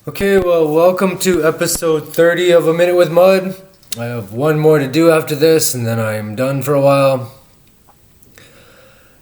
Okay, well, welcome to episode 30 of A Minute with Mud. I have one more to do after this, and then I'm done for a while.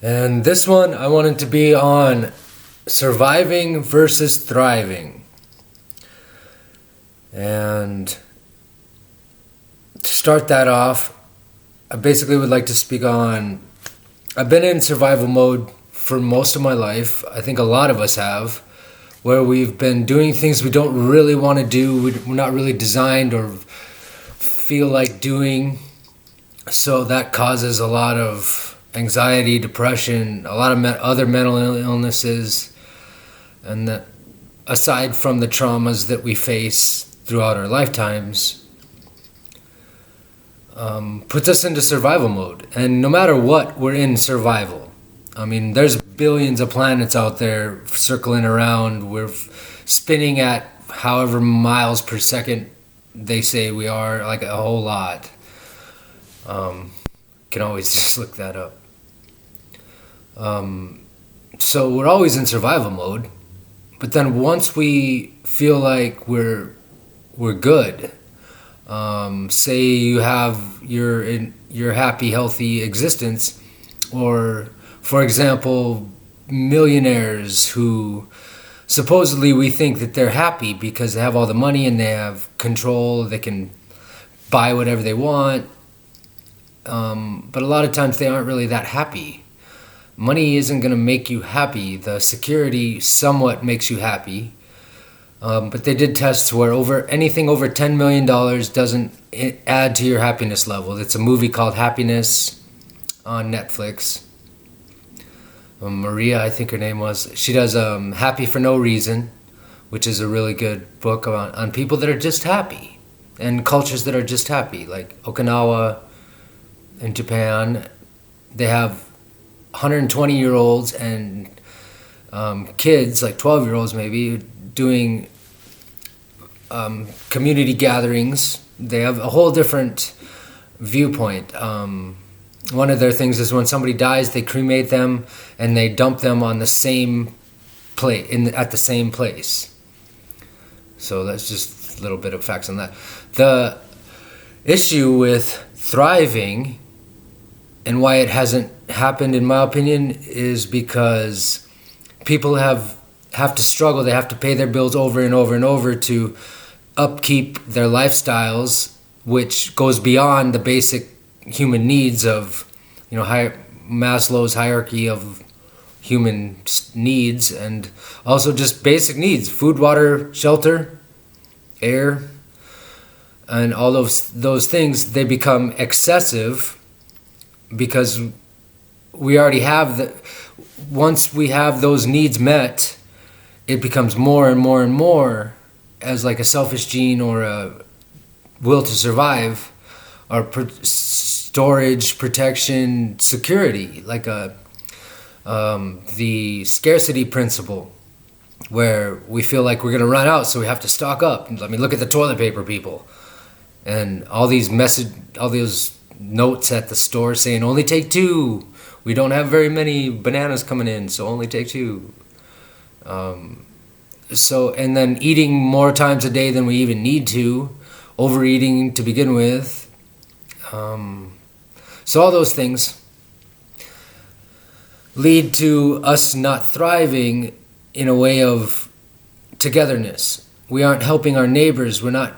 And this one, I wanted to be on surviving versus thriving. And to start that off, I basically would like to speak on, I've been in survival mode for most of my life. I think a lot of us have, where we've been doing things we don't really want to do, we're not really designed or feel like doing. So that causes a lot of anxiety, depression, a lot of other mental illnesses, and that aside from the traumas that we face throughout our lifetimes, puts us into survival mode. And no matter what, we're in survival. I mean, there's billions of planets out there circling around. We're spinning at however miles per second they say we are, like a whole lot. Can always just look that up. So we're always in survival mode. But then once we feel like we're good, say you have your happy, healthy existence, or for example, millionaires who supposedly we think that they're happy because they have all the money and they have control, they can buy whatever they want, but a lot of times they aren't really that happy. Money isn't going to make you happy. The security somewhat makes you happy, but they did tests where anything over $10 million doesn't add to your happiness level. It's a movie called Happiness on Netflix. Maria, I think her name was. She does Happy for No Reason, which is a really good book on people that are just happy and cultures that are just happy. Like Okinawa in Japan, they have 120-year-olds and kids, like 12-year-olds maybe, doing community gatherings. They have a whole different viewpoint. One of their things is when somebody dies, they cremate them and they dump them on the same plate at the same place. So that's just a little bit of facts on that. The issue with thriving and why it hasn't happened, in my opinion, is because people have to struggle. They have to pay their bills over and over and over to upkeep their lifestyles, which goes beyond the basic human needs of, Maslow's hierarchy of human needs, and also just basic needs: food, water, shelter, air, and all those things. They become excessive because we already have once we have those needs met, it becomes more and more and more as like a selfish gene or a will to survive, or storage, protection, security, like the scarcity principle, where we feel like we're going to run out, so we have to stock up. I mean, look at the toilet paper people, and all those notes at the store saying only take 2. We don't have very many bananas coming in, so only take 2. And then eating more times a day than we even need to, overeating to begin with. So all those things lead to us not thriving in a way of togetherness. We aren't helping our neighbors. We're not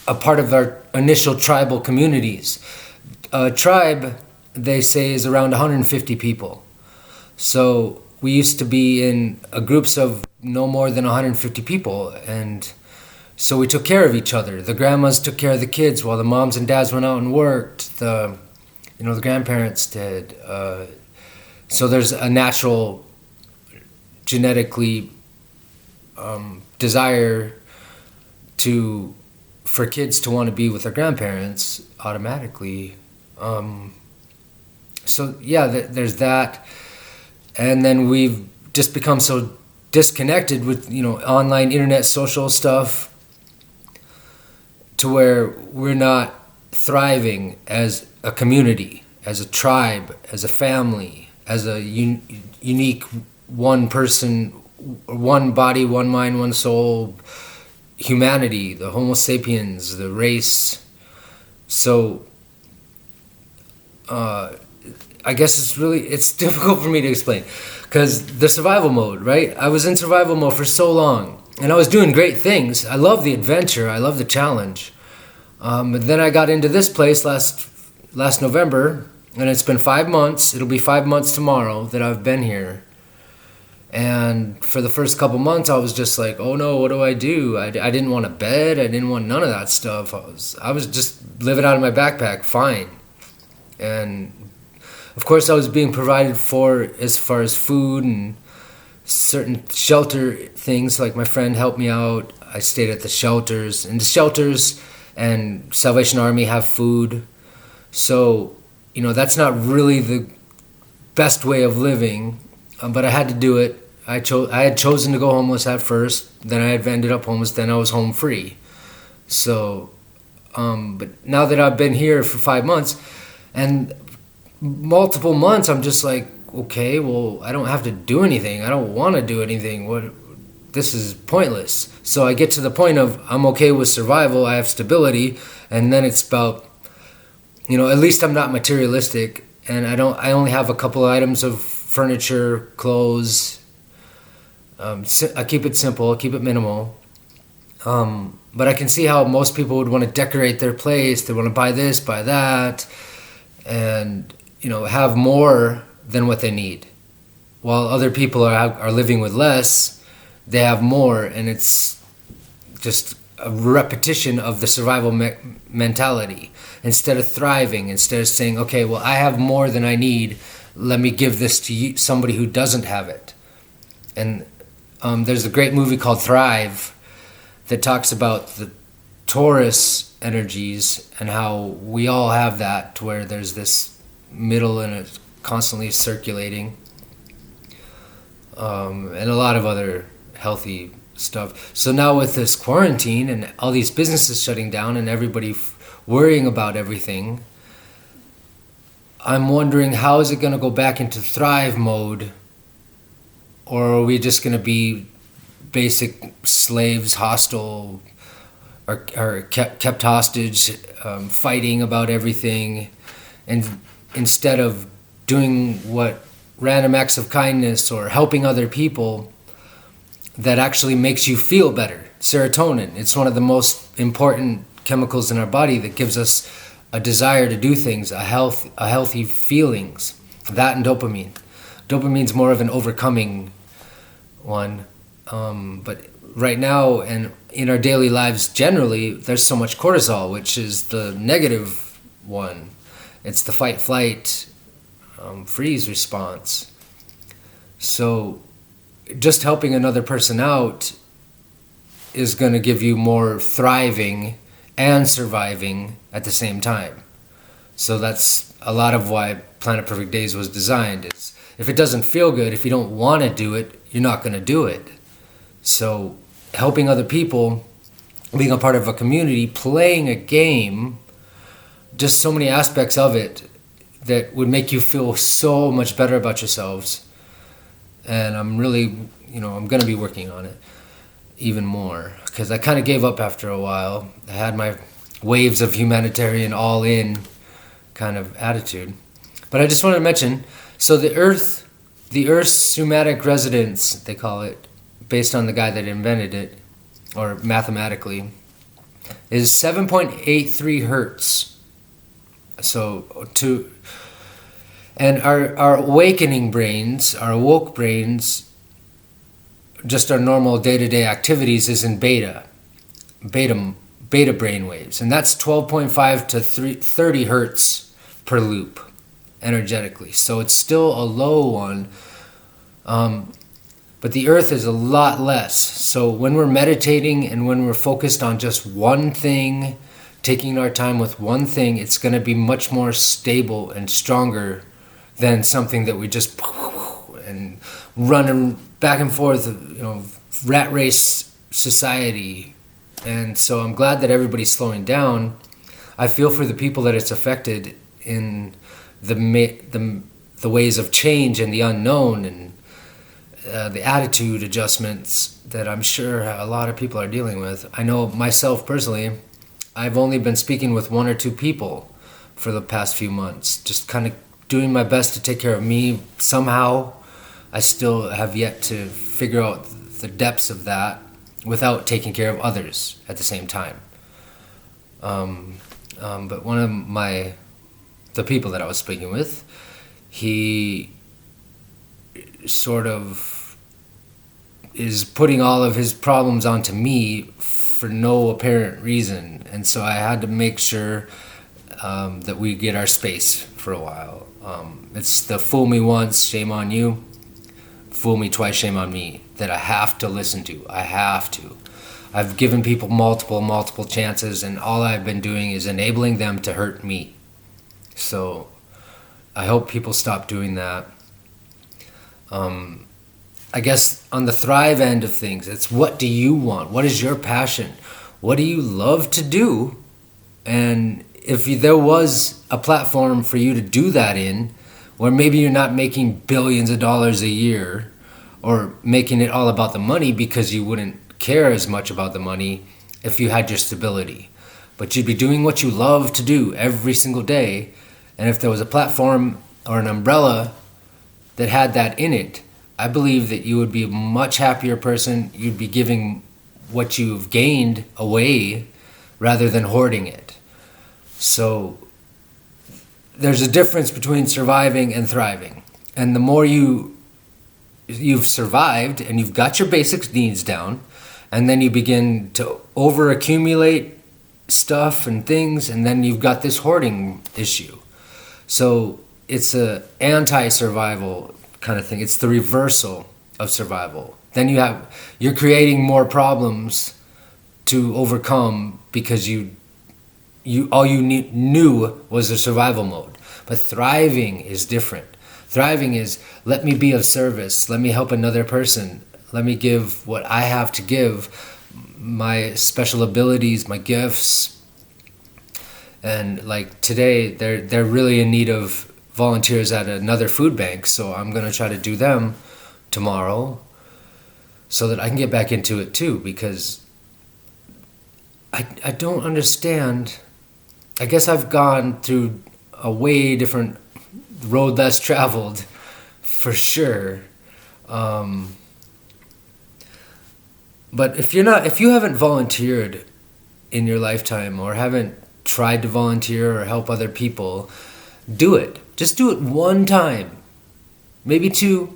a part of our initial tribal communities. A tribe, they say, is around 150 people. So we used to be in groups of no more than 150 people, and so we took care of each other. The grandmas took care of the kids while the moms and dads went out and worked. The grandparents did. So there's a natural, genetically desire for kids to want to be with their grandparents automatically. There's that. And then we've just become so disconnected with, online internet social stuff, to where we're not thriving as a community, as a tribe, as a family, as a unique one person, one body, one mind, one soul, humanity, the Homo sapiens, the race. So I guess it's difficult for me to explain, because the survival mode, right? I was in survival mode for so long, and I was doing great things. I love the adventure. I love the challenge. But then I got into this place last November, and it's been 5 months. It'll be 5 months tomorrow that I've been here. And for the first couple months, I was just like, oh no, what do? I didn't want a bed. I didn't want none of that stuff. I was just living out of my backpack, fine. And of course, I was being provided for as far as food and certain shelter things. Like my friend helped me out. I stayed at the shelters. And the shelters and Salvation Army have food. So, that's not really the best way of living. But I had to do it. I had chosen to go homeless at first. Then I had ended up homeless. Then I was home free. So, but now that I've been here for 5 months, and multiple months, I'm just like, okay, well, I don't have to do anything. I don't want to do anything. This is pointless. So I get to the point of I'm okay with survival. I have stability, and then it's about, at least I'm not materialistic, and I only have a couple of items of furniture, clothes. I keep it simple. I keep it minimal. But I can see how most people would want to decorate their place. They want to buy this, buy that, and have more than what they need. While other people are living with less, they have more, and it's just a repetition of the survival mentality. Instead of thriving, instead of saying, okay, well, I have more than I need, let me give this to somebody who doesn't have it. And there's a great movie called Thrive that talks about the Taurus energies and how we all have that, to where there's this middle and it's constantly circulating, and a lot of other healthy stuff. So now with this quarantine and all these businesses shutting down and everybody worrying about everything, I'm wondering, how is it going to go back into thrive mode? Or are we just going to be basic slaves, hostile, or kept hostage, fighting about everything, and instead of doing what random acts of kindness or helping other people that actually makes you feel better? Serotonin, it's one of the most important chemicals in our body that gives us a desire to do things, a healthy feelings. That and dopamine. Dopamine's more of an overcoming one. But right now, and in our daily lives generally, there's so much cortisol, which is the negative one. It's the fight, flight, freeze response. So just helping another person out is going to give you more thriving and surviving at the same time. So that's a lot of why Planet Perfect Days was designed. Is if it doesn't feel good, if you don't want to do it, you're not going to do it. So helping other people, being a part of a community, playing a game, just so many aspects of it that would make you feel so much better about yourselves. And I'm really, I'm going to be working on it even more, because I kind of gave up after a while. I had my waves of humanitarian all-in kind of attitude. But I just wanted to mention, so the Earth's somatic resonance, they call it, based on the guy that invented it, or mathematically, is 7.83 hertz. And our awakening brains, our woke brains, just our normal day-to-day activities, is in beta brain waves, and that's 12.5 to 30 hertz per loop energetically. So it's still a low one, but the Earth is a lot less. So when we're meditating and when we're focused on just one thing, taking our time with one thing, it's going to be much more stable and stronger than something that we just and running back and forth, rat race society. And so I'm glad that everybody's slowing down. I feel for the people that it's affected in the ways of change and the unknown, and the attitude adjustments that I'm sure a lot of people are dealing with. I know myself personally, I've only been speaking with 1 or 2 people for the past few months, just kind of doing my best to take care of me. Somehow, I still have yet to figure out the depths of that without taking care of others at the same time. But one of the people that I was speaking with, he sort of is putting all of his problems onto me for no apparent reason, and so I had to make sure that we get our space for a while. It's the fool me once, shame on you, fool me twice, shame on me, that I have to listen to. I have to. I've given people multiple chances, and all I've been doing is enabling them to hurt me. So I hope people stop doing that. I guess on the thrive end of things, it's what do you want? What is your passion? What do you love to do? And if there was a platform for you to do that in, where maybe you're not making billions of dollars a year or making it all about the money, because you wouldn't care as much about the money if you had your stability, but you'd be doing what you love to do every single day. And if there was a platform or an umbrella that had that in it, I believe that you would be a much happier person. You'd be giving what you've gained away rather than hoarding it. So there's a difference between surviving and thriving. And the more you've survived and you've got your basic needs down, and then you begin to over accumulate stuff and things, and then you've got this hoarding issue. So it's a anti-survival kind of thing. It's the reversal of survival. Then you're creating more problems to overcome because you all you knew was a survival mode. But thriving is different. Thriving is, let me be of service. Let me help another person. Let me give what I have to give, my special abilities, my gifts. And like today, they're really in need of volunteers at another food bank, so I'm going to try to do them tomorrow so that I can get back into it too, because I don't understand. I guess I've gone through a way different road less traveled, for sure. But if you haven't volunteered in your lifetime, or haven't tried to volunteer or help other people, do it. Just do it one time, maybe 2.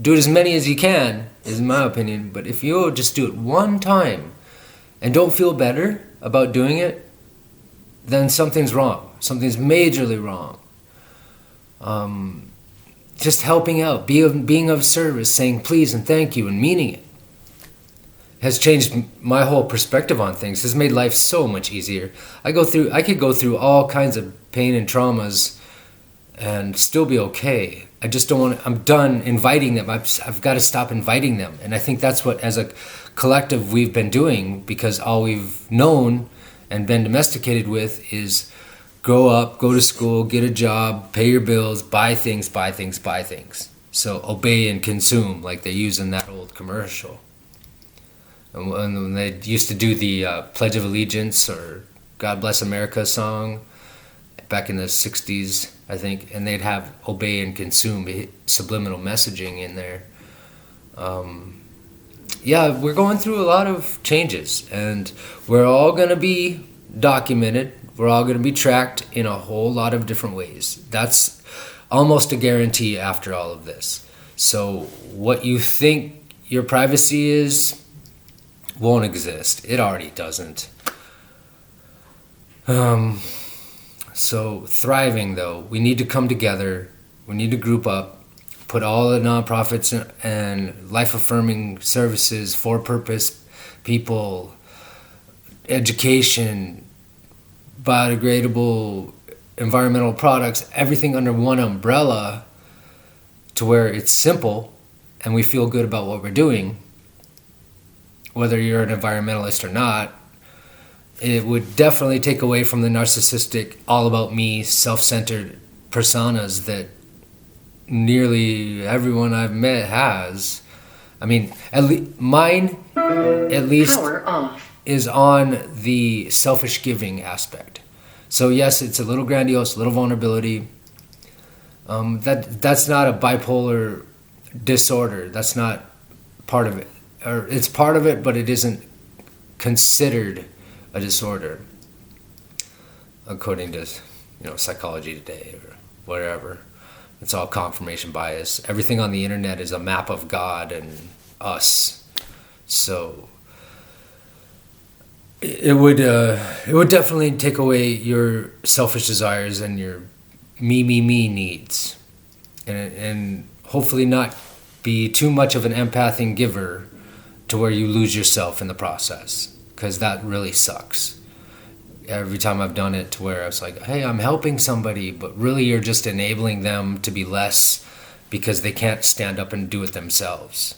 Do it as many as you can, is my opinion. But if you just do it one time and don't feel better about doing it, then something's wrong. Something's majorly wrong. Just helping out, being of service, saying please and thank you and meaning it, has changed my whole perspective on things, has made life so much easier. I could go through all kinds of pain and traumas and still be okay. I just don't want to, I'm done inviting them. I've got to stop inviting them. And I think that's what, as a collective, we've been doing, because all we've known and been domesticated with is grow up, go to school, get a job, pay your bills, buy things. So obey and consume, like they use in that old commercial. And when they used to do the Pledge of Allegiance or God Bless America song back in the 60s, I think, and they'd have obey and consume, subliminal messaging in there. Yeah, we're going through a lot of changes, and we're all going to be documented. We're all going to be tracked in a whole lot of different ways. That's almost a guarantee after all of this. So what you think your privacy is won't exist. It already doesn't. So thriving, though, we need to come together. We need to group up, put all the nonprofits and life-affirming services, for-purpose people, education, biodegradable environmental products, everything under one umbrella, to where it's simple and we feel good about what we're doing. Whether you're an environmentalist or not, it would definitely take away from the narcissistic, all about me, self-centered personas that nearly everyone I've met has. I mean, mine, at least, Power off. is on the selfish giving aspect. So yes, it's a little grandiose, a little vulnerability. That's not a bipolar disorder. That's not part of it. Or it's part of it, but it isn't considered a disorder, according to Psychology Today or whatever. It's all confirmation bias. Everything on the internet is a map of God and us. So it would definitely take away your selfish desires and your me needs, and hopefully not be too much of an empath and giver to where you lose yourself in the process, because that really sucks. Every time I've done it to where I was like, hey, I'm helping somebody, but really you're just enabling them to be less because they can't stand up and do it themselves.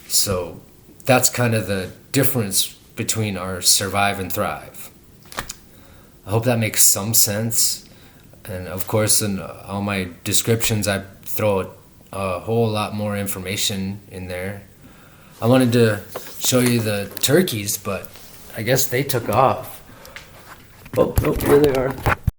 So that's kind of the difference between our survive and thrive. I hope that makes some sense. And of course, in all my descriptions, I throw a whole lot more information in there. I wanted to show you the turkeys, but I guess they took off. Oh, here they are.